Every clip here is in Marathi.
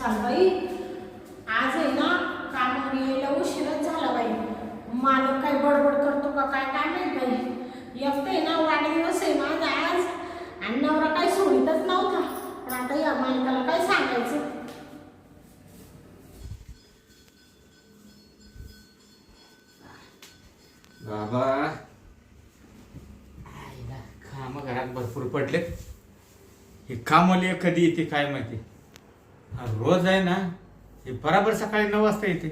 बाई आज आहे ना कामावर यायला उशीरच झाला बाई. मालक काय बडबड करतो का काय काय माहित बाई. एकटे ना वाढदिवस आहे माझा आज आणि नवरा काही सोडीतच नव्हता. पण आता या मालकाला काय सांगायचं. बाबा काम घरात भरपूर पडले. हे कामवाली कधी येते काय माहिती. रोज आहे ना हे बराबर सकाळी 9 वाजता येते.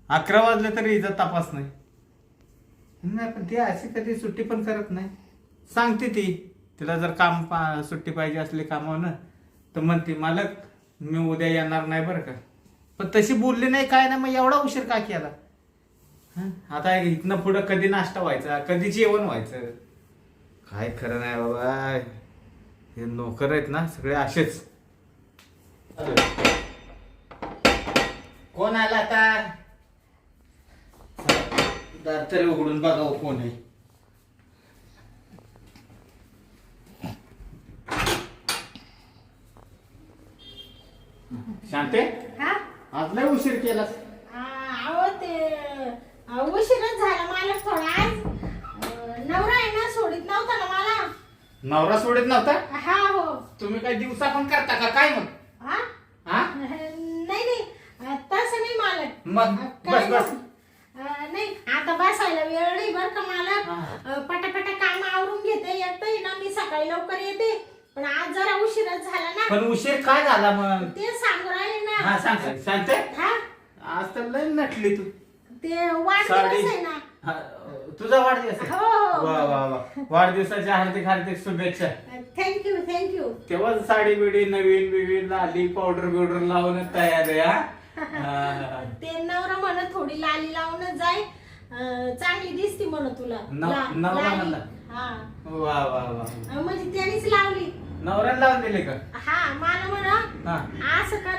11 वाजले तरी हिचा तपास नाही. पण ती अशी कधी सुट्टी पण करत नाही. सांगते ती तिला जर सुट्टी पाहिजे असली कामावर तर म्हणते मालक मी उद्या येणार नाही बरं का. पण तशी बोलली नाही काय ना मग एवढा उशीर का केला. आता इथनं पुढं कधी नाश्ता व्हायचा कधी जेवण व्हायचं काय खरं नाही बाबा. हे नोकर आहेत ना सगळे असेच. कोण आला आता दार तरी उघडून बघावं कोण आहे. शांते हा आज लय उशीर केला. अहो ते उशीरच झाला मालक थोडा आज. नवरा आहे ना सोडित नव्हता ना मला. नवरा सोडत नव्हता. हा हो. तुम्ही काय दिवसा पण करता का काय मग. हा हा नाही तसं नाही मालक. मग काय बस बस नाही आता बसायला वेळ नाही बरं का मालक. पटापटा काम आवरून घेते. येतंय ना मी सकाळी लवकर येते पण आज जरा उशीरच झाला ना. पण उशीर काय झाला मग ते सांगू राहिले ना. हा सांग शांते. हा आज तर लय नटली तू. ते वाढदिवस आहे ना. हा, तुझा वाढदिवस आहे. हो हो वा वा वा वाढदिवसाच्या हार्दिक हार्दिक शुभेच्छा. थँक्यू तेव्हा साडी बिडी नवीन बिवीन लाली पावडर बिवडर लावून तयार आहे. हा ते नवरा म्हणत थोडी लाली लावूनच जाय चांगली दिसती म्हणत तुला. नवरा लाली. म्हणला. हा वा वा वा म्हणजे त्यानेच लावली. नवऱ्याला लावून दिले का. हा मला म्हणा हा असं कर.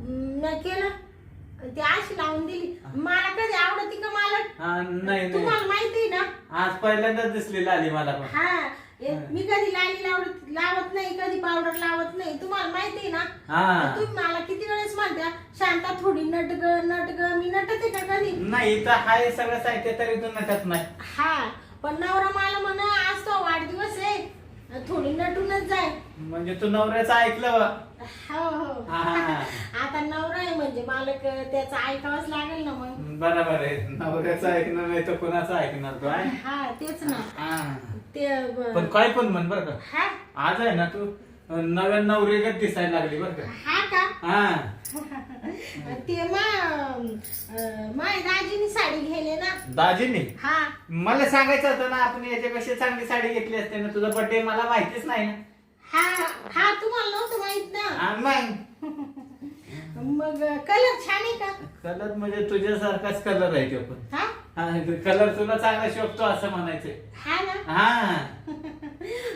मी केलं ते अशी लावून दिली. मला कधी आवडती का मालक. हा नाही तुम्हाला माहिती ना. आज पहिल्यांदाच दिसली लाली मला पण. हा मी कधी लाली लावत नाही कधी पावडर लावत नाही. तुम्हाला माहिती ना. हा तुम्ही मला किती वेळेस म्हणत्या शांता थोडी नट ग मी नटते का कधी. नाही तर हाय सगळं साहित्य तरी तू नटत नाही. हा पण नवरा मला म्हणा आज तो वाढदिवस आहे थोडी नटूनच जाय. म्हणजे तू नवऱ्याचं ऐकलं. हो हो आता नवरा आहे म्हणजे मालक त्याचं ऐकावंच लागेल ना मग. बरोबर आहे. नवऱ्याचं ऐकणार नाही तर कोणाचं ऐकणार तू आहे. हा तेच ना. हा. ते पण काय पण म्हण बरं का. हा आज आहे ना तू नव्या नवरीगत दिसायला लागली बरं का. हा का हा ते माय दाजीनी साडी घेले ना. दाजीने हा मला सांगायचं होतं ना आपण याच्यापेक्षा चांगली साडी घेतली असते ना. तुझा बर्थडे मला माहितीच नाही ना. हा तुम्हाला नव्हतं माहित ना. मग मग कलर छान आहे का. कलर म्हणजे तुझ्यासारखाच कलर आहे तो पण. हा कलर तुला चांगला शोभतो असं म्हणायचंय. हा ना. हा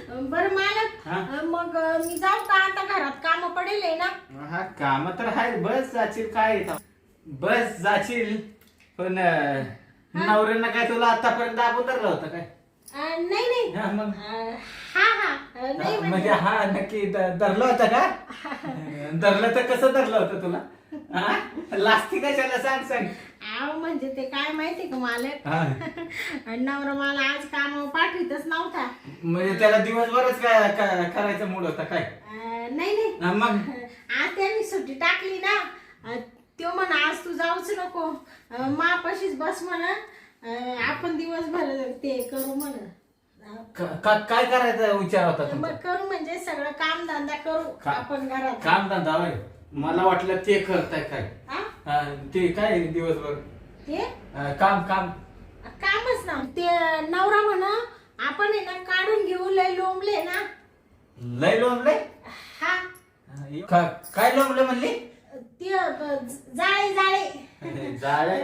बरं मालक मग मी जाऊ का आता घरात काम पडेल आहे ना. हा काम तर आहे. बस जाशील काय बस जाशील पण नवऱ्यानं काय तुला आतापर्यंत दाबून धरलं होतं काय. नाही हा मग हा नाही म्हणजे हा नक्की धरलं होतं का. धरलं तर कसं धरलं होतं तुला. लास्ती कशाला सांग. आव म्हणजे ते काय माहिती का मालक. नवरा मला आज काम पाठवितच नव्हता. म्हणजे त्याला दिवसभरच काय करायचं मूड होता काय. नाही मग आज त्यांनी सुट्टी टाकली ना. तो म्हण आज तू जाऊच नको मापाशीच बस म्हण आपण दिवसभर ते करू म्हण. काय करायचा विचार होता मग तुमचा. करू म्हणजे सगळं काम धंदा करू आपण घरात. काम धंदा होय. मला वाटलं ते करताय काय. ते काय दिवसभर ते काम कामच ना. ते नवरा म्हण आपण आहे ना काढून घेऊ लय लोंबले ना. लय लोंबले. हा काय लोंबले म्हणली. ते जाळे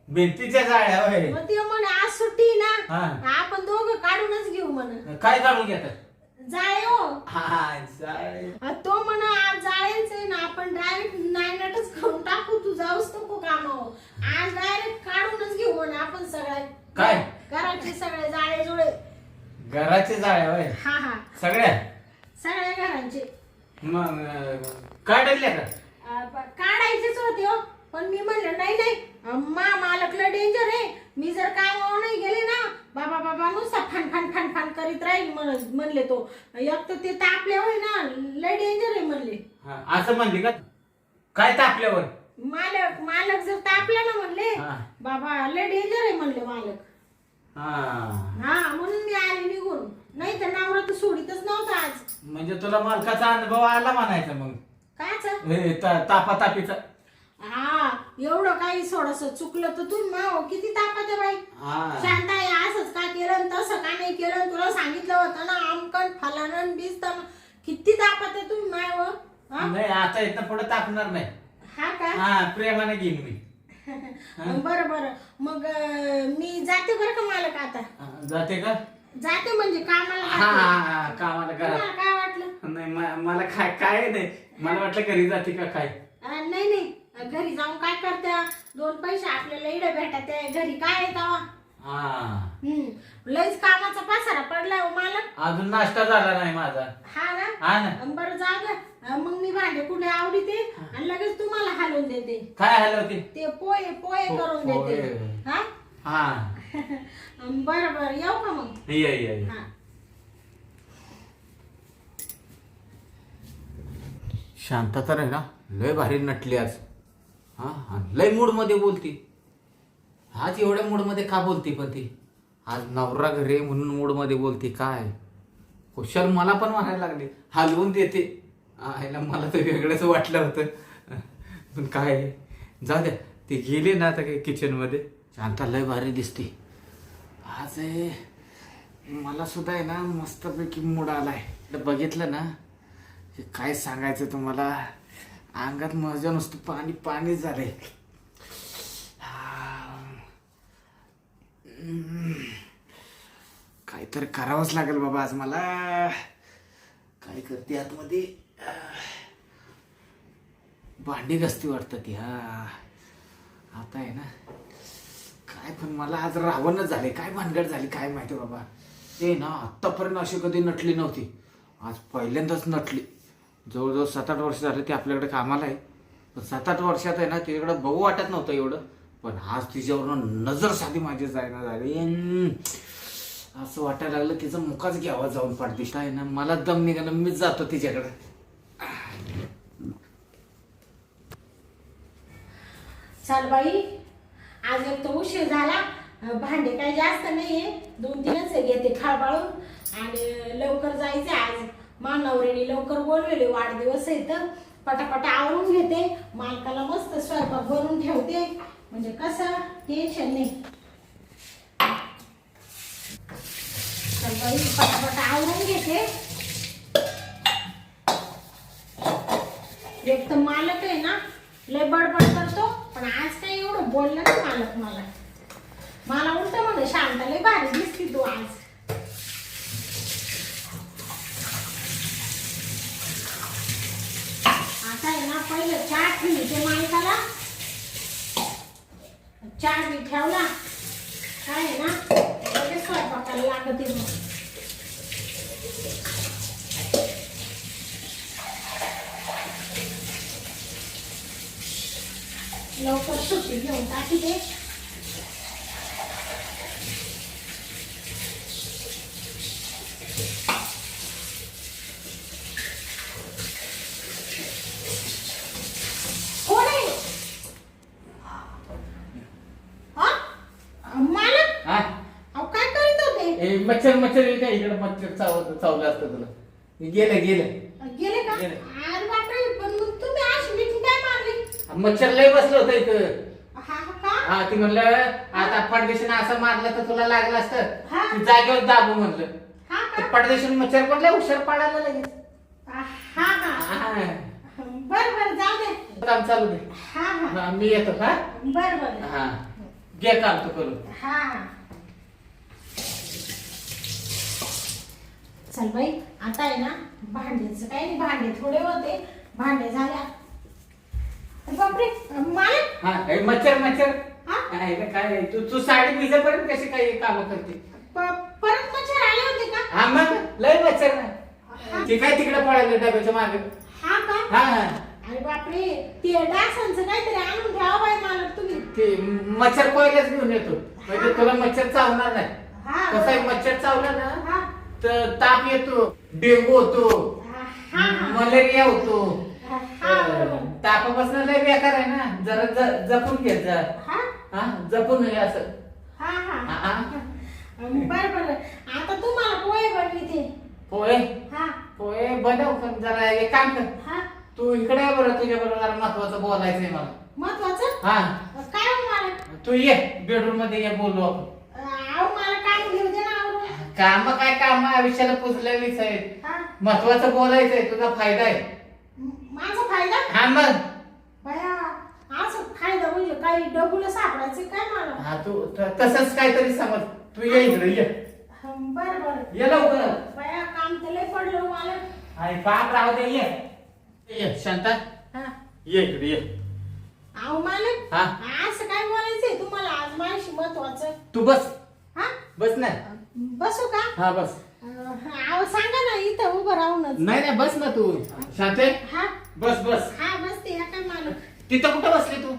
भिंतीच्या जाळ्या होय. मग ते म्हणे आज सुट्टी ना हा. आपण दोघं काढूनच घेऊ म्हण. काय काढून घेतात. जाळे हो. हा जाळे. तो म्हणा आज जाळेच आहे ना आपण डायरेक्ट नायनटच करून टाकू. तू जाऊच नको कामावर. आज डायरेक्ट काढूनच घेऊ म्हण आपण सगळ्या काय घराचे सगळे जाळे जुळे. घराचे जाळ्या होय. हा सगळ्या सगळ्या घरांचे. मग काढले का. काढायचेच होते हो, पण मी म्हणलं नाही नाही, मालकला डेंजर आहे. मी जर कामावर नाही गेले ना, बाबा बाबा नुसता फन फन फन फन करीत राहील म्हणले तो. एक तर ते तापले होय ना, लय डेंजर आहे म्हणले. असं म्हणले का? काय तापल्यावर? मालक जर तापला ना म्हणले, हा. बाबा लय डेंजर आहे म्हणले मालक. हा म्हणून मी आले निघून, नाही तर नवरा तर सोडीतच नव्हता आज. म्हणजे तुला मालकाचा अनुभव आला म्हणायचा मग? काच तापातापीचा. हा एवढं काही थोडस चुकलं तर तू माव किती तापाते बाई. शांत आहे, असंच का केलं तसं का नाही केलं, तुला सांगितलं होतं ना आमकन फलानन बिस्तान. किती तापाते तुम्ही माव. नाही आता इथं पुढे तापणार नाही. हा का? प्रेमाने घेईन मी. बरं बरं मग मी जाते बरं का मालक आता. जाते का? जाते म्हणजे कामाला. कामाला करा. काय वाटलं? नाही मला काय नाही, मला वाटलं घरी जाते का काय. नाही नाही, घरी जाऊन काय करत्या, दोन पैसे आपल्याला इडे भेटत घरी काय येतावा. लईच कामाचा पसारा पडला हो मालक. अजून नाश्ता झाला नाही माझा. हा ना. बरं जाऊ द्या, मग मी भांडे कुठे आवडीते आणि लगेच तुम्हाला हलवून देते. काय हलवते? ते पोहे करून देते. हा बरं बरं येऊ का मग? ये. शांता तर आहे ना, लय भारी नटली आज. लय मूड मध्ये बोलती. आज एवढ्या मूड मध्ये का बोलती? पण ती आज नवरा घरी म्हणून मूड मध्ये बोलती. काय कुशल मला पण म्हणायला लागले, हलवून देते. मला तर वेगळंच वाटलं होतं, पण काय जाऊ द्या. ती गेली ना आता काही किचन मध्ये. शांता लय भारी दिसते आज. मला सुद्धा आहे ना मस्तपैकी मूड आलाय. बघितलं ना, काय सांगायचं तुम्हाला, अंगात माझ्या नुसतं पाणी पाणी झालंय. काहीतरी करावंच लागेल बाबा आज मला. काय करते आतमध्ये? भांडी घासती वाटतं ती. आता आहे ना काय, पण मला आज रावणच झाले. काय भानगड झाली काय माहिती बाबा. ते ना आत्तापर्यंत अशी कधी नटली नव्हती, आज पहिल्यांदाच नटली. जवळजवळ 7-8 वर्ष झाले ती आपल्याकडे कामाला आहे. पण 7-8 वर्षात आहे ना तिच्याकडे बघू वाटत नव्हतं एवढं, पण आज तिच्यावरून नजर साधी माझी जायना झाली. असं वाटायला लागलं तिचं मुखाच घ्यावा जाऊन पाठदिशी. आहे ना मला दम निघाला, मीच जातो तिच्याकडे. चल बाई, आज एक तर उशीर झाला. भांडे काही जास्त नाहीये, 2-3च घेते खळबाळून. आणि लवकर जायचे आज. मानवरेने लवकर बोलवले, वाढदिवस आहे तर पटापटा आवरून घेते. मालकाला मस्त स्वयंपाक बनवून ठेवते, म्हणजे कसं टेन्शन नाही. चल बाई, पटापटा आवरून घेते. एक तर मालक आहे ना लय बडबड करतो, पण आज काही एवढं बोलला नाही मालक. मला उलट म्हणे, शांता लय भारी दिसती तू आज. आता आहे ना पहिलं चहा ठेवते मालकाला. चहा मी ठेवला काय आहे ना, लगेच स्वयंपाकाला लागते मग. लवकर सुट्टी घेऊन टाकी ते. कोण आहे? मालक अहो काय करीत होते? मच्छर येते इकडे. मच्छर चावलं असतं तुला. गेलं गेले का? अरे बापरे, पण मग तुम्ही अशी मिठी काय मारली? मच्छर लय बसलं होतं इथं. का? ती म्हणलं आता पडदेशीने असं मारलं तर तुला लागलं असतं, ती जागेवर दाबू म्हणलं. पडदेशीने मच्छर पडले, हुशार पाडायला लगेच. बर जाऊ दे, काम चालू दे. मी येतो. बर घे काम तू करून. चल बाई, आता आहे ना भांड्याचं काही नाही, भांडे थोडे होते, भांडे झाल्या. बापरे मालक, मच्छर काय तू साडी भिजेपर्यंत कशी काही काम करते? परत मच्छर आले होते का? मग लय मच्छर नाही. ते काय तिकडे पडायला डब्याच्या मागे. का? अरे बापरे, ते डासांचं काहीतरी आणून ठेवा बाई मालक तुम्ही. ते मच्छर कोयलाच घेऊन येतो म्हणजे तुला मच्छर चावणार नाही. हा कसं आहे मच्छर चावला ना हा तर ताप येतो, डेंगू होतो, हा मलेरिया होतो. हा बरोबर. तापापासून लय बेकार आहे ना, जरा जपून घे जा. हा हा जपून घे असं. हा हा हा, हा. बरं आता तुम्हाला पोहे बनविते. पोहे हा पोहे बनव पण जरा एक काम कर, हा तू इकडे ये बरं, तुझ्या बरोबर जरा महत्वाचं बोलायचंय मला. महत्वाचं हा काय हो मला? तू ये बेडरूम मध्ये ये, बोलू आपण. अहो मला काम घेऊ दे ना आवरून. काम काय काम आयुष्याला पुजलेलीच आहे. हा महत्वाचं बोलायचंय, तुझा फायदा आहे. माझा फायदा? हा मग बया असं फायदा म्हणजे काही डबुला सापडायचं काय मला? हा तू तसंच काहीतरी समज. तू ये इकडे ये, बरं बरं. ये लवकर. बया काम तर लय पडलं हो मला. आणि काम राहू दे, ये ये शांता, हा ये इकडे ये. अहो मालक, हा असं काय बोलायचंय तुम्हाला आज माझ्याशी महत्वाचं? तू बस, हा बस ना. बसू का? हा बस. अहो सांगा ना, इथं उभं राहूनच. नाही नाही बस ना तू. शांते हा बस बस. हा बसते या काय मालक. तिथं कुठं बसली तू?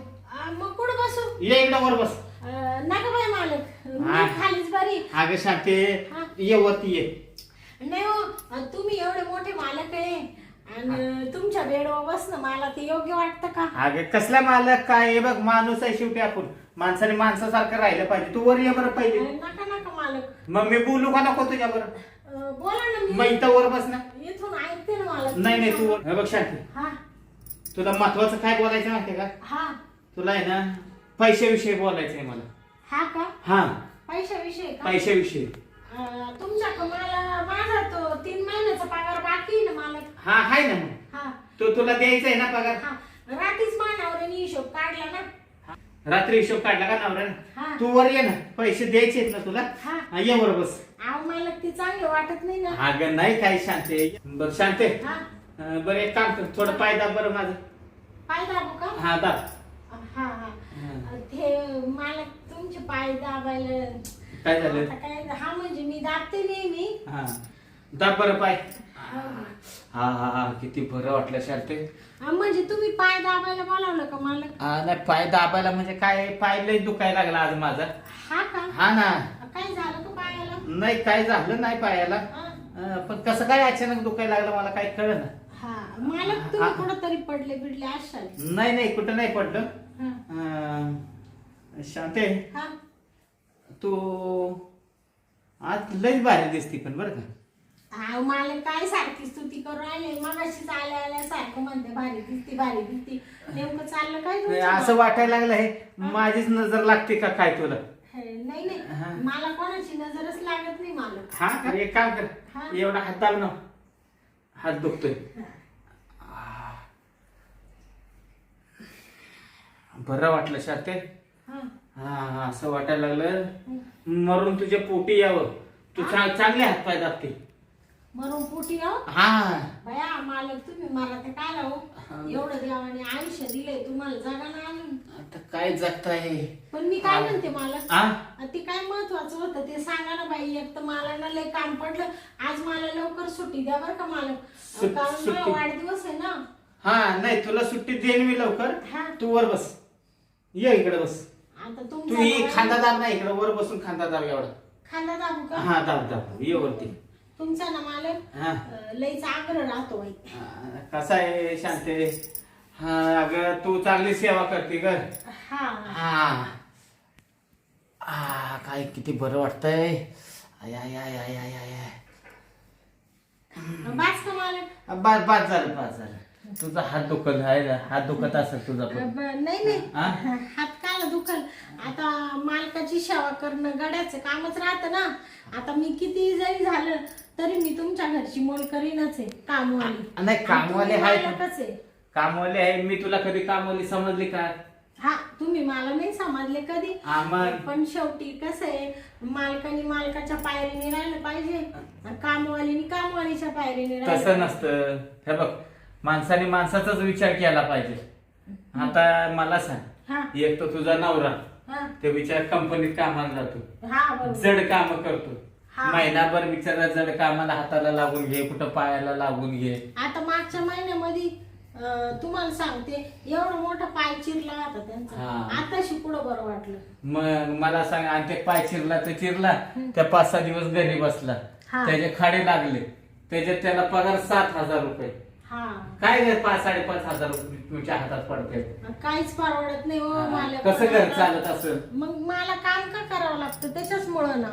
मग कुठं बसू? ये इकडं वर बस. नका बाई मालक, हा. मी खालीच बरी. अगं शांते, हा. ये वरती ये. नाही हो, तुम्ही एवढे मोठे मालक आहे आणि तुमच्या बेडवर बसणं मला ते योग्य वाटतं का? अगं कसला मालक काय हे बघ, माणूस आहे शेवटी आपण. माणसाने माणसासारखं राहिलं पाहिजे. तू वर ये बरं पहिले. नका नका मालक. मग मी बोलू का नको तुझ्या बरं? बोला ना, मग इथं वर बस ना. इथून ऐकते ना मालक. नाही नाही तू वर. हे बघ शांती, हा तुला महत्वाचं काय बोलायचं माहितीये का? हा तुला आहे ना पैशाविषयी बोलायचंय मला. हा का? हा पैशाविषयी का? पैशाविषयी. तुमच्या मला माझा तो 3 महिन्याचा पगार बाकी आहे ना मालक. हा आहे ना मग. हा तो तुला द्यायचा आहे ना पगार. हा रात्रीच मानावर हिशोब काढला ना. रात्री हिशोब काढला का नवऱ्यानं? हा तू वर ये ना, पैसे द्यायचे आहेत ना तुला. हा हा, ये वर बस. अहो मालक ते चांगलं वाटत नाही ना. अगं नाही काय शांते. बरं शांते, हा बरं एक काम कर, थोडं पाय दाब बरं माझं. पाय दाबू का? हा दाब. हा हा ते मालक तुमचे पाय दाबायला काय झालं? आता काय हा म्हणजे मी दाबते नेहमी. हा दाब बरं पाय. हा. हा हा हा किती बरं वाटलं शांते. म्हणजे तुम्ही पाय दाबायला बोलावलं का मालक? नाही पाय दाबायला म्हणजे काय, पाय लय दुखायला लागला आज माझा. हा का? हा ना. काय झालं का पायाला? नाही काय झालं नाही पायाला. हा. पण कसं काय अचानक दुखायला लागलं मला काही कळलं ना. हा मालक तुम्ही कुठं तरी पडले बिडले असाल. नाही नाही कुठं नाही पडलं. हा. शांते, हा तू आज लयच भारी दिसती पण बरं का. अहो मालक काय सारखी स्तुती करून राहिले, मगाशीच आल्या आल्या सारखं म्हणते भारी दिसती भारी दिसती. नेमकं चाललं काय नाही, तुमचं? असं वाटायला लागलं हे माझीच नजर लागते का काय तुला? नाही हा. नाही मला कोणाची नजरच लागत नाही मालक. हा का? एक काम कर, हा. एवढा हात दाब ना, हात दुखतोय. बरं वाटलं शांते. हा. हा असं वाटायला लागलं मरून तुझ्या पोटी यावं. तू चांगले हात पाय दाबते. मरून पोटी आहो. हा बया मालक तुम्ही मला ते काय राहू एवढं देवाने आयुष्य दिलंय तुम्हाला जगा ना अजून. आता काय जगताय? पण मी काय म्हणते मालक, हा ते काय महत्वाचं होतं ते सांगा ना बाई. एक तर मला ना लय काम पडलं आज, मला लवकर सुट्टी द्या बरं का मालक. कारण सुट्टी? मला वाढदिवस आहे ना. हा नाही तुला सुट्टी देईन मी लवकर. हा. तू वर बस, ये इकडे बस. आता तू तुमचा ही नवरा- खांदा दाब ना, इकडे वर बसून खांदा दाब एवढा. खांदा दाबू का? हा दाब दाब, ये वरती. तुमचा ना मालक हा लयच आग्रह राहतो बाई. कसा आहे शांते? हा अगं तू चांगली सेवा करते ग. हा हा काय किती बरं वाटतंय. आय आय आय आय आय आय. बास का मालक? बाद झालं. तुझा हात दुखत आहे, हात दुखत असेल तुझा पण. नाही नाही हा? हात काला दुखल. आता मालकाची सेवा करणं गड्याचं कामच राहतं ना. आता मी किती जरी झालं तरी मी तुमच्या घरची मोल करीनच आहे कामवाली. नाही कामवाले आणि आहे तुम्ही मालकच आहे. कामवाले आहे. मी तुला कधी कामवाली समजली का? हा तुम्ही मला नाही समजले कधी. मग पण शेवटी कसं आहे, मालकाने मालकाच्या पायरीने राहिलं पाहिजे, कामवालीने कामवालीच्या पायरीने राहिलं तसं नसतं. हे बघ माणसाने माणसाचाच विचार केला पाहिजे. आता मला सांग, हा एक तर तुझा नवरा हा ते विचार कंपनीत कामाला जातो, हा बरोबर. जड काम करतो. हा. महिनाभर बिचारा जड कामाला हाताला लागून घे, कुठं पायाला लागून घे. आता मागच्या महिन्यामध्ये तुम्हाला सांगते एवढा मोठा पाय चिरला होता त्यांचा. हा. आताशी पुढं बरं वाटलं. मग मला सांग, आणि ते पाय चिरला तर चिरला, त्या 5-6 दिवस घरी बसला, हा. त्याचे खाडे लागले, त्याच्यात त्याला पगार 7,000 रुपये. हा काय ग 5-5.5 रुपये तुमच्या हातात पडते? काहीच परवडत नाही हो मला. कसं घर चालत असेल? मग मला काम का करावं लागतं त्याच्याचमुळं ना.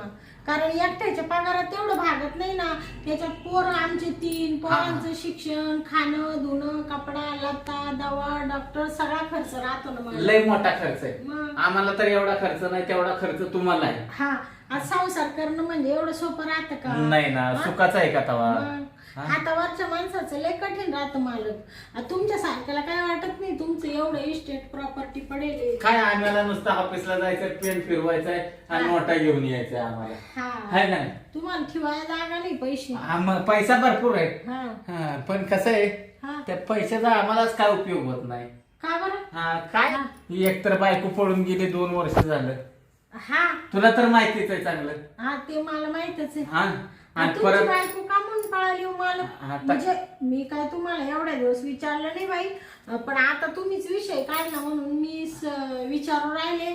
कारण एकट्याच्या पगारात तेवढं भागत नाही ना. त्याच्यात पोरं आमचे 3 पोरांचं शिक्षण, खाणं धुणं, कपडा लत्ता, दवा, डॉक्टर सगळा खर्च राहतो ना मला. लय मोठा खर्च आहे. मग आम्हाला तर एवढा खर्च नाही, तेवढा खर्च तुम्हाला आहे. हा आज संसार करणं म्हणजे एवढं सोपं राहतं का? नाही ना, सुखाचा आहे का तवा? मग हातावरच्या माणसाचं लय कठीण राहतं मालक. तुमच्या सारख्याला काय वाटत नाही तुमचं एवढं इस्टेट प्रॉपर्टी पडेल. काय आम्हाला नुसतं ऑफिसला जायचं, पेन फिरवायचंय आणि मोठा घेऊन यायचंय आम्हाला, हा आहे ना? तुम्हाला ठेवायला जागा नाही पैसे. मग पैसा भरपूर आहे. हा हा, पण कसं आहे, हा त्या पैशाचा आम्हालाच काय उपयोग होत नाही. का बरं? हा, काय एकतर बायको पळून गेली 2 वर्ष झालं, हा तुला तर माहितीच आहे चांगलं. हा ते मला माहितच आहे. हा, आणि तुमची परत बायको का म्हणून पळाली हो मला? आता- म्हणजे मी काय तुम्हाला एवढ्या दिवस विचारलं नाही बाई. पण आता तुम्हीच विषय काढला म्हणून मी विचारू राहिले.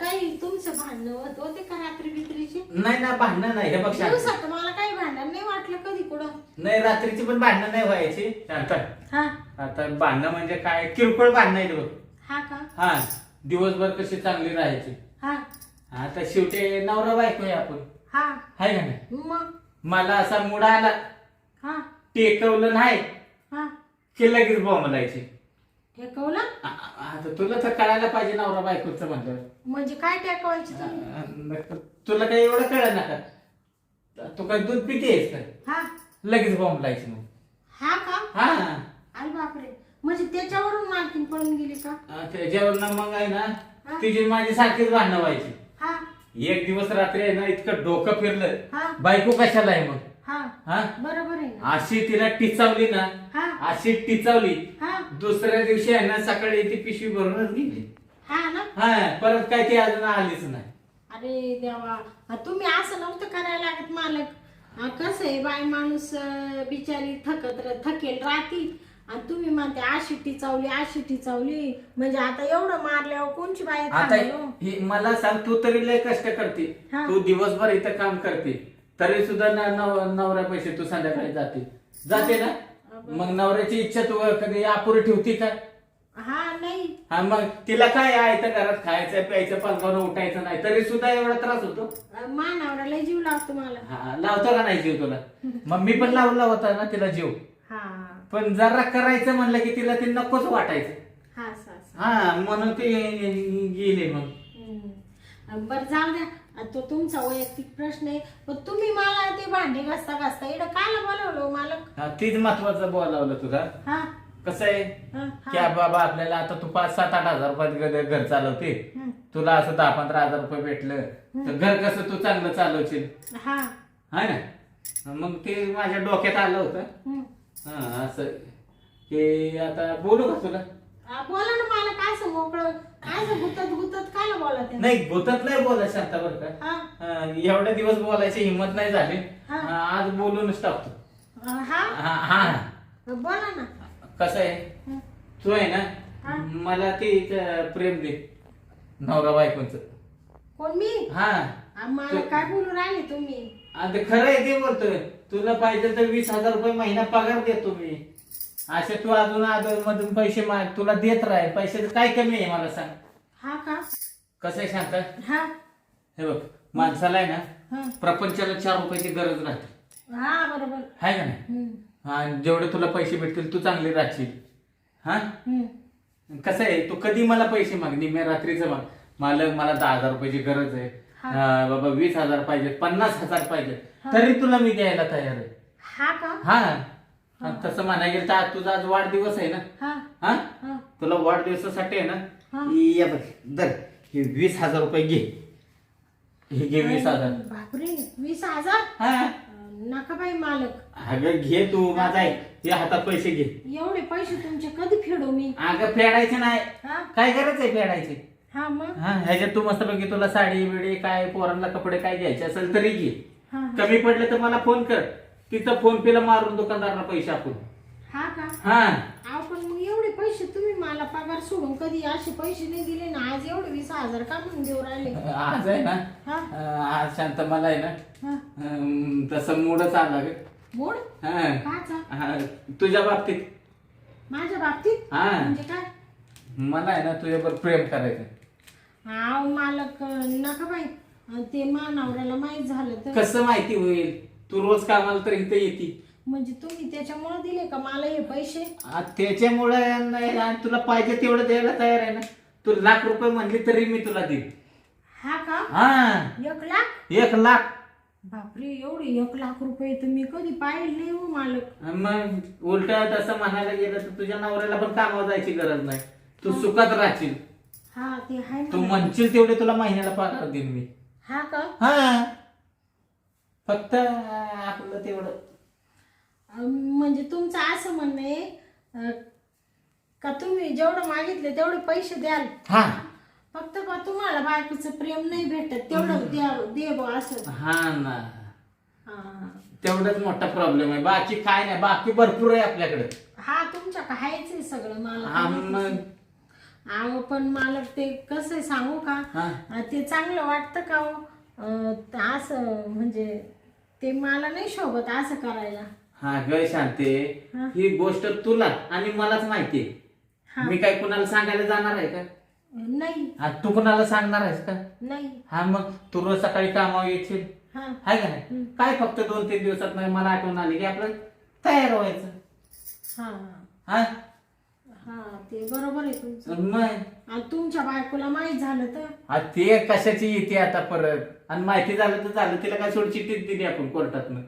काही तुमचं भांडण होत होते का रात्री बित्रीचे? नाही ना, भांडणं नाही. हे बघ शांत. दिवसात मला काही भांडण नाही वाटलं कधी कुठं. नाही, रात्रीची पण भांडणं नाही व्हायची. शांत. हा आता भांडणं म्हणजे काय, किरकोळ भांडणं आहे बघ. हा का? हा, दिवसभर कशी चांगली राहायची. हा आता शेवटी नवरा बायको आहे आपण, हा आहे का नाही? मग मला असा मुडा आला, हा टेकवलं नाही हा की लगेच बोंबलायची. टेकवलं आता तुला तर कळायला पाहिजे नवरा बायकोचं म्हणलं. म्हणजे काय टेकवायची तुम्ही? तुला काही एवढं कळलं ना का? तू काय दूध पितेस का? हा लगेच बोंबलायची मग. हा का? हा, अरे बापरे. म्हणजे त्याच्यावरून मालकीन पळून गेली का? त्याच्यावर ना मग आहे ना, तिची माझी सारखीच भांडणं व्हायची. हा एक दिवस रात्री आहे ना, इतकं डोकं फिरलं, हा बायको कशाला आहे मग? हा हा, बरोबर आहे ना. अशी तिला टिचावली ना, हा अशी टिचावली, हा दुसऱ्या दिवशी आहे ना सकाळी ती पिशवी भरूनच गेली. हा ना. हा, परत काय ती अजून आलीच नाही. अरे देवा. तुम्ही असं नव्हतं करायला लागत मालक. कसं आहे बाई माणूस बिचारी थकेल राहती आणि तुम्ही म्हणते आशिटी चावली म्हणजे आता एवढं मारल्यावर कोणची बाई आता थांबेल हो? ही मला सांग, तू तरी लय कष्ट करते, हा. तू दिवसभर इथं काम करते, तरी सुद्धा नवऱ्या पैसे तू संध्याकाळी जाते ना. मग नवऱ्याची इच्छा तू कधी अपुरी ठेवती का? हा नाही. हा, मग तिला काय आहे तर घरात खायचं प्यायचं, पालकानं उठायचं नाही, तरी सुद्धा एवढा त्रास होतो. मानावरा लय जीव लागतो मला. हा, लावतो का नाही जीव तुला? मग मी पण लावला होता ना तिला जीव, हा पण जरा करायचं म्हणलं की तिला ते नकोच वाटायचं. हा हा, म्हणून ते गेले मग. बर जाऊ द्या. तो तुमचा वैयक्तिक प्रश्न आहे. पण तुम्ही मला ते भांडी घासता इकडं कायला बोलवलं मालक? हा, तीच महत्वाचं बोलावलं तुला. हा कसं आहे हा, की बाबा, आपल्याला आता तू 5-7-8 हजार रुपयात घर चालवते, तुला असं 10-15 हजार रुपये भेटलं तर घर कसं तू चांगलं चालवशील, हा है ना? मग ते माझ्या डोक्यात आलं होतं. हा, असं की आता बोलू का तुला? बोला ना मला. काय असं मोकळं काय असं गुतत कायला बोला ते? नाही, भूतात नाही बोला शांता बरं का. हा एवढे दिवस बोलायची हिंमत नाही झाली, हा. आज बोलूनच टाकतो. हा हा हा, बोला ना. कसं आहे, तू आहे हा. ना, मला ते प्रेम दे नवरा बायकोच. कोण मी? हा, मला काय बोलू राहिले तुम्ही? आता खरं आहे ते बोलतोय. तुला पाहिजे तर 20,000 रुपये महिना पगार देतो मी. असे तू अजून मधून पैसे माग, तुला देत राहील. पैशाचं काय कमी आहे मला सांग? हा का? कसं आहे शांत, हा हे बघ, माणसाला आहे ना हा प्रपंचाला 4 रुपयाची गरज राहते, हा बरोबर. आहे का नाही? हा, जेवढे तुला पैसे भेटतील तू चांगली राहशील. हा, कसं आहे, तू कधी मला पैसे माग, निम्या रात्रीचं माग, मालक मला 10,000 रुपयाची गरज आहे, बाबा 20,000 पाहिजे, 50,000 पाहिजे, तरी तुला मी द्यायला तयार आहे. हा का? हा, तसं म्हणायला गेलं तर तुझा आज वाढदिवस आहे ना. हा हा, तुला वाढदिवसासाठी आहे ना, ये बघ, दर हे 20,000 रुपये घे. हे घे 20,000. बापरे, 20,000? हा, नका बाई मालक. अगं घे तू, माझा आहे, या हातात पैसे घे. एवढे पैसे तुमचे कधी फेडू मी? अगं फेडायचे नाही, हा काय गरज आहे फेडायची? हा मग हा, ह्याच्यात तू मस्त पैकी तुला साडी बिडी काय पोरांना कपडे काय घ्यायचे असेल तरी घे. हा कमी पडले तर मला फोन कर, तिथं फोन पे ला मारून दुकानदारांना पैसे आपण. हा का हा अहो पण मग एवढे पैसे तुम्ही मला पगार सोडून कधी असे पैसे नाही दिले ना, आज एवढे 20,000 का म्हणून देऊ राहिले? आज आहे ना हा आज शांत मला आहे ना हा तसं मूडच आला ग. मोड हा. काचा हा, तुझ्या बाबतीत माझ्या बाबतीत हा म्हणजे काय? मला आहे ना तुझ्यावर प्रेम करायचं. अहो मालक नका बाई, ते मानावऱ्याला माहित झालं तर कसं माहिती होईल? तू रोज कामाला तर इथे येते. म्हणजे तुम्ही त्याच्यामुळे दिले का मला हे पैसे? त्याच्यामुळे नाही आणि तुला पाहिजे तेवढं द्यायला तयार आहे ना. तू ₹1,00,000 म्हणली तरी मी तुला देईन. हा का हा 1,00,000? 1,00,000. बापरे एवढे 1,00,000 रुपये तर मी कधी पाहिले नाही हो मालक. मग उलट तसं म्हणायला गेलं तर तुझ्या नवऱ्याला पण कामावर जायची गरज नाही. तू सुखात राहशील. हा ते आहे तू म्हणा. म्हणशील तेवढे तुला महिन्याला पगार देईन मी. हा का हा फक्त आपलं तेवढं म्हणजे तुमचं असं म्हणणं आहे का तुम्ही जेवढं मागितले तेवढे पैसे द्याल, हा फक्त का तुम्हाला बायकोचं प्रेम नाही भेटत तेवढं दे बा असं? हा ना हा तेवढंच मोठा प्रॉब्लेम आहे. बाकी काय नाही, बाकी भरपूर आहे आपल्याकडे. हा तुमच्या कायच आहे सगळं हा मला. मग अहो पण मला ते कसं आहे सांगू का, हा ते चांगलं वाटतं का हो? असं म्हणजे ते मला नाही शोभत असं करायला. हा ग शांते, हा. ही गोष्ट तुला आणि मलाच माहितीये. हा मी काय कुणाला सांगायला जाणार आहे का? नाही हा, तू कुणाला सांगणार आहेस का? नाही हा मग तू रोज सकाळी कामावर येशील हा हाय का नाही? काय फक्त 2-3 दिवसात नाही मला आठवण आली की आपलं तयार व्हायचं. हा हा हा ते बरोबर आहे तुमचं. मग आणि तुमच्या बायकोला माहित झालं तर? हा, ते कशाची येते आता परत? आणि माहिती झालं तर झालं. तिला काय सोड चिठ्ठीच दिली आपण कोर्टातनं.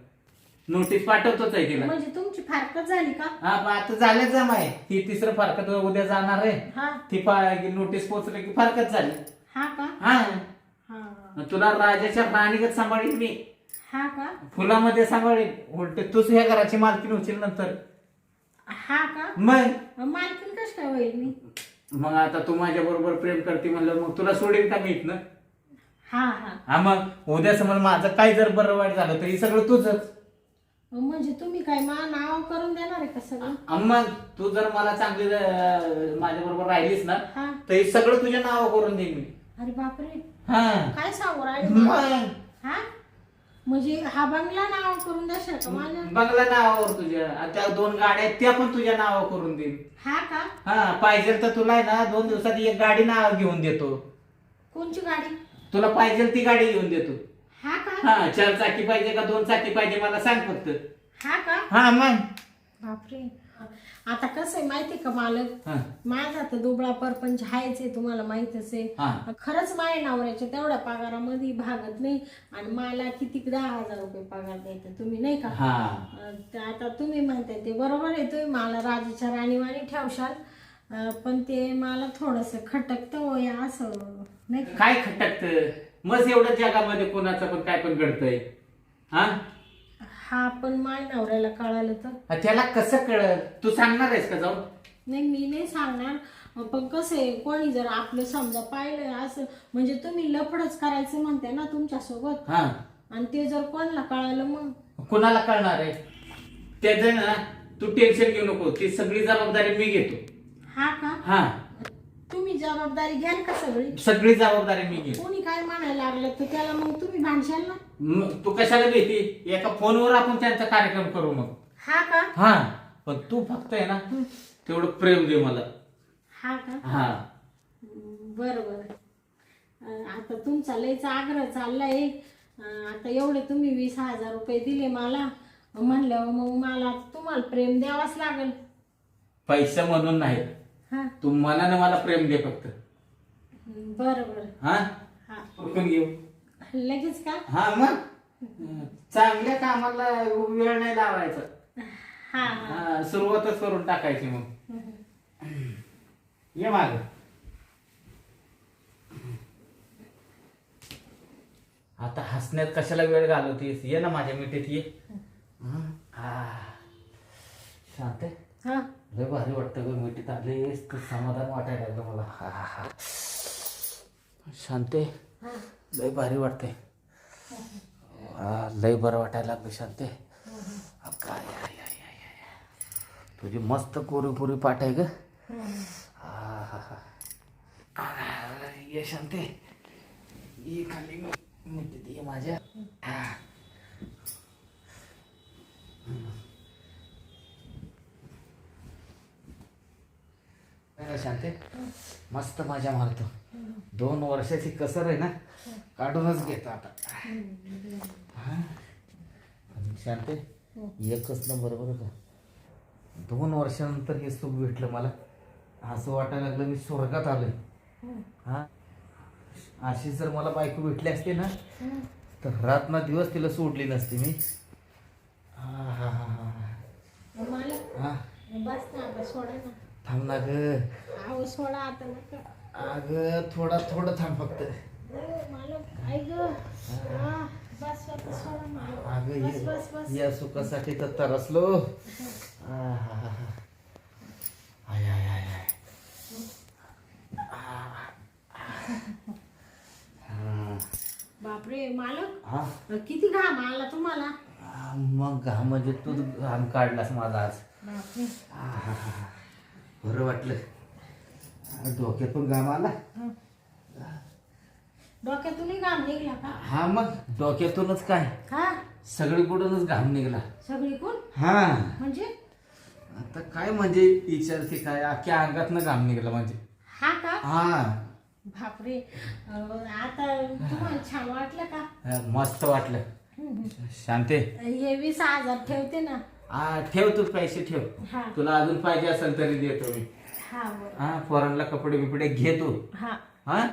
नोटीस पाठवतोच आहे तिला. म्हणजे तुमची फारकत झाली का? हा पण आता झालं जमाय. ती तिसरं फारकत उद्या जाणार आहे. हा ती नोटीस पोहोचली की फारकत झाली. हा का हा हा तुला राजाच्या राणीगत सांभाळील मी. हा का फुलामध्ये सांभाळील. उलट तूच ह्या घराची मालकीण होशील नंतर. हा का मग मालकीन कश काय होईल मी? मग आता तू माझ्या बरोबर प्रेम करते म्हणलं मग तुला सोडेल का मी इथनं? हा हा हा मग उद्या समज माझं काय जर बरं वाईट झालं तर हे सगळं तुझंच. म्हणजे तुम्ही काय मा नाव करून देणार आहे का सगळं? मग तू जर मला चांगली माझ्या बरोबर राहिलीस ना हा तर हे सगळं तुझ्या नावावर करून देईन मी. अरे बापरे हा काय सांगू राहिले? मग हा म्हणजे हा बंगला नाव करून द्याल का माझ्या? बंगला नावावर तुझ्या. आणि त्या 2 गाड्या आहेत त्या पण तुझ्या नावावर करून देईन. हा का हा पाहिजे तर तुला आहे ना 2 दिवसात एक गाडी नाव घेऊन देतो. कोणची गाडी? तुला पाहिजे ती गाडी घेऊन देतो. हा का हा 4 चाकी पाहिजे का 2 चाकी पाहिजे मला सांग फक्त. हा का हा मग बापरे आता कसं आहे माहिती का मालक, हा माझा तर दुबळा परपंच आहेच आहे तुम्हाला माहितच आहे. हा खरंच माझ्या नवऱ्याच्या तेवढ्या पगारामध्ये भागत नाही आणि मला किती 10,000 रुपये पगार द्यायचा तुम्ही नाही का? हा तर आता तुम्ही म्हणताय ते बरोबर आहे, तुम्ही मला राजाच्या राणीवाणी ठेवशाल, पण ते मला थोडस खटकतं होय असं नाही का? काय खटकत मग एवढं जगामध्ये कोणाचं पण काय पण घडतंय. हा हा पण माझ्या नवऱ्याला कळालं तर? त्याला कसं कळत? तू सांगणार आहेस का जाऊन? नाही मी नाही सांगणार, पण कसं आहे कोणी जर आपलं समजा पाहिलं असं म्हणजे तुम्ही लफडच करायचं म्हणते ना तुमच्यासोबत, हा आणि ते जर कोणाला कळालं मग? कोणाला कळणार आहे? त्याचं ना तू टेन्शन घेऊ नको. ती सगळी जबाबदारी मी घेतो. हा का हा तुम्ही जबाबदारी घ्याल का सगळी? सगळी जबाबदारी मी घेतो. कोणी काय म्हणायला लागलं तर त्याला मग तुम्ही भांडशाल ना? मग तू कशाला घेते? एका फोनवर आपण त्यांचा कार्यक्रम करू मग. हा का हा पण तू फक्त आहे ना तेवढं प्रेम दे मला. हा का हा बरं बरं. आता तुमचा लयच आग्रह चाललाय. आता एवढे तुम्ही 20,000 रुपये दिले मला म्हणल्यावर मग मला तुम्हाला प्रेम द्यावाच लागेल. पैसा म्हणून नाही, हा तू मनानं मला प्रेम दे फक्त. बरं बरं. हा हा उरकून घेऊ. लगेच का? हा मग चांगल्या कामाला वेळ नाही लावायचा. हा हा हा सुरुवातच करून टाकायची मग. ये माग. आता हसण्यात कशाला वेळ घालवतेस? ये ना माझ्या मिठीत ये. शांत आहे. हा लय भारी वाटतं ग मिठीत आलेस तर समाधान वाटायला लागलं मला. शांत आहे. हा लय भारी वाटतंय. लय बरं वाटायला लागलं शांत आहे. काय तुझी मस्त कोरी पाठ आहे ग. ये शांते, ये खाली मिळते ये माझ्या. शांते मस्त मजा मारतो. 2 वर्षाची कसर आहे ना, काढूनच घेतो आता. शांते एकच नंबर बरं का. 2 वर्षानंतर हे सुख भेटलं मला. असं वाटायला लागलं मी स्वर्गात आलोय. हा, अशी जर मला बायको भेटली असते ना, तर रात ना दिवस तिला सोडली नसती मी. मला बस ना आता, सोडा ना. थांब ना ग. अहो सोडा आता नका. अगं थोडं थांब फक्त. मला काय ग. बस आता सोडा मला. अगं बस बस बस. या सुखासाठी तर तरसलो. आय आय आय आय. बापरे मालक, हा, किती घाम आला तुम्हाला. मग घाम म्हणजे तू घाम काढलास माझा आज. बापरे. बरं वाटलं. डोक्यात पण घाम आला. डोक्यातूनही घाम निघला का. हा मग डोक्यातूनच काय, हा सगळीकडूनच घाम निघाला. सगळीकडून हा, म्हणजे. आता काय म्हणजे विचारते काय, अख्ख्या अंगातनं घाम निघाला म्हणजे. हा का. हा, बापरे. आता तुम्हाला छान वाटलं का. मस्त वाटलं. शांते हे 20,000 ठेवते ना. ठेव तू पैसे ठेव. हा तुला अजून पाहिजे असेल तरी देतो मी. हा बरं. हा, पोरांना कपडे बिपडे घे तू. हा हा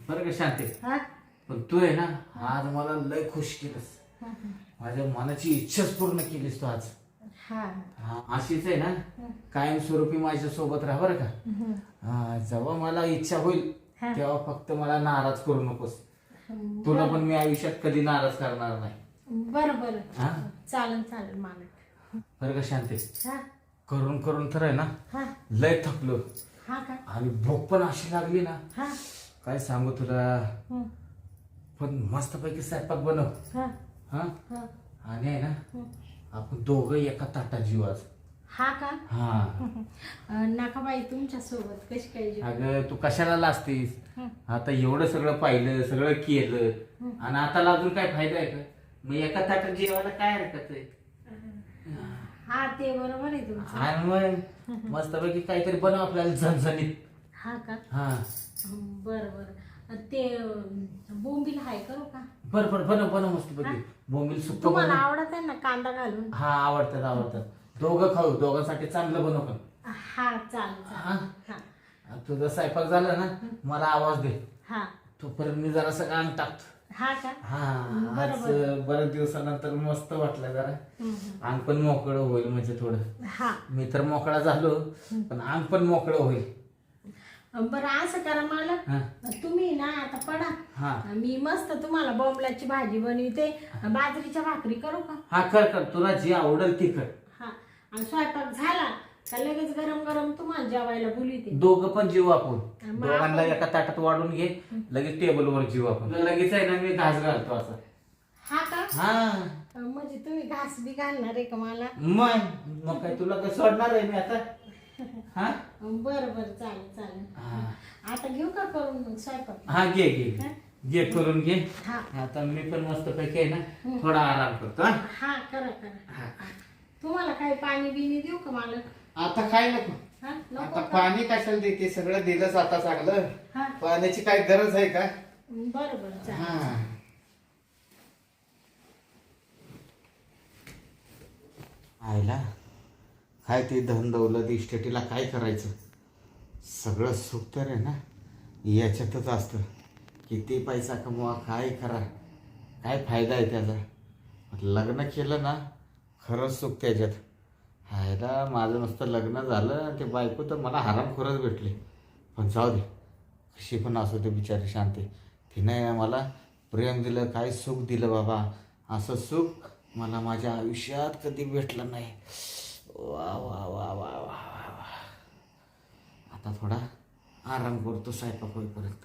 बरं का शांते. हा पण तू आहे ना, आज मला लय खुश केलंस. माझ्या मनाची इच्छाच पूर्ण केलीस तू आज. हा हा, अशीच आहे ना कायमस्वरूपी माझ्या सोबत राहा बरं का. जेव्हा मला इच्छा होईल तेव्हा फक्त मला नाराज करू नकोस. तुला पण मी आयुष्यात कधी नाराज करणार नाही. बरं बरं. हा, चालेल चालेल मालक. बरं का शांते. हा करून तर आहे ना हा लय थकलो. हा का. आणि भूक पण अशी लागली ना, हा काय सांगू तुला. पण मस्तपैकी स्वयंपाक बनव. हा हा, हा आणि आहे ना आपण दोघं एका ताटात जीव आज. हा का. हा, नका बाई तुमच्या सोबत कशी काय जेवण. अगं तू कशाला लाजतीस. आता एवढं सगळं पाहिलं, सगळं केलं, आणि आता लाजून काय फायदा आहे का. मग एका ताटात जेवायला काय हरकत आहे. हा ते बरोबर आहे तुमचं. आणि मग मस्तपैकी काहीतरी बनव आपल्याला झणझणीत. हा का. हा, बरं बरं. ते बोंबील हाय करू का. बरं बनव मस्तपैकी. बोंबील सुक्क तुम्हाला बनव. आवडत आहे ना कांदा घालून. हा, आवडतात. दोघं खाऊ, दोघांसाठी चांगलं बनव पण. हा चालेल चालेल. हा तुझा स्वयंपाक झाला ना मला आवाज दे. हा तोपर्यंत मी जरा सगळं अंग टाकतो. हा का. हा, आज बऱ्याच दिवसानंतर मस्त वाटलं जरा. अंग पण मोकळं होईल म्हणजे थोडं. हा मी तर मोकळा झालो, पण अंग पण मोकळं होईल. बरं असं करा मालक, तुम्ही ना आता पडा. हा मी मस्त तुम्हाला बोंबलाची भाजी बनवते. बाजरीच्या भाकरी करू का. हा, कर तुला जी आवडेल ती कर. हा, आणि स्वयंपाक झाला का लगेच गरम गरम तुम्हाला जेवायला बोलवते. दोघं पण जीव आपण. दोघांना एका ताटात वाढून घे, लगेच टेबलवर जीव आपण. लगेच आहे ना मी घास घालतो असं. हा का. हा, म्हणजे तुम्ही घास बी घालणार आहे का मला. मग काय तुला काय सोडणार आहे मी आता. हा, बरं बरं चालेल. आता घेऊ का करून मग स्वयंपाक. हा, घे करून घे. हा आता मी पण मस्त पैकी आहे ना थोडा आराम करतो. हा करा. तुम्हाला काही पाणी बिनी देऊ का मालक. आता काय नको. हा नको आता का? पाणी कशाला देते, सगळं दिलंच आता चांगलं. हा पाण्याची काय गरज आहे का. बरं चालेल. हा, आयला काय ते धन दौलत इस्टेटीला काय करायचं. सगळं सुख तर आहे ना याच्यातच असतं. किती पैसा कमवा, काय करा, काय फायदा आहे त्याचा. लग्न केलं ना खरंच सुख त्याच्यात. हायला माझं नुसतं लग्न झालं ते बायको तर मला हरामखोरच भेटले. पण जाऊ दे, कशी पण असू दे बिचारी शांती. तिने मला प्रेम दिलं, काय सुख दिलं बाबा. असं सुख मला माझ्या आयुष्यात कधी भेटलं नाही. वा वा वा वा वा वा. आता थोडा आराम करतो स्वयंपाक होईपर्यंत.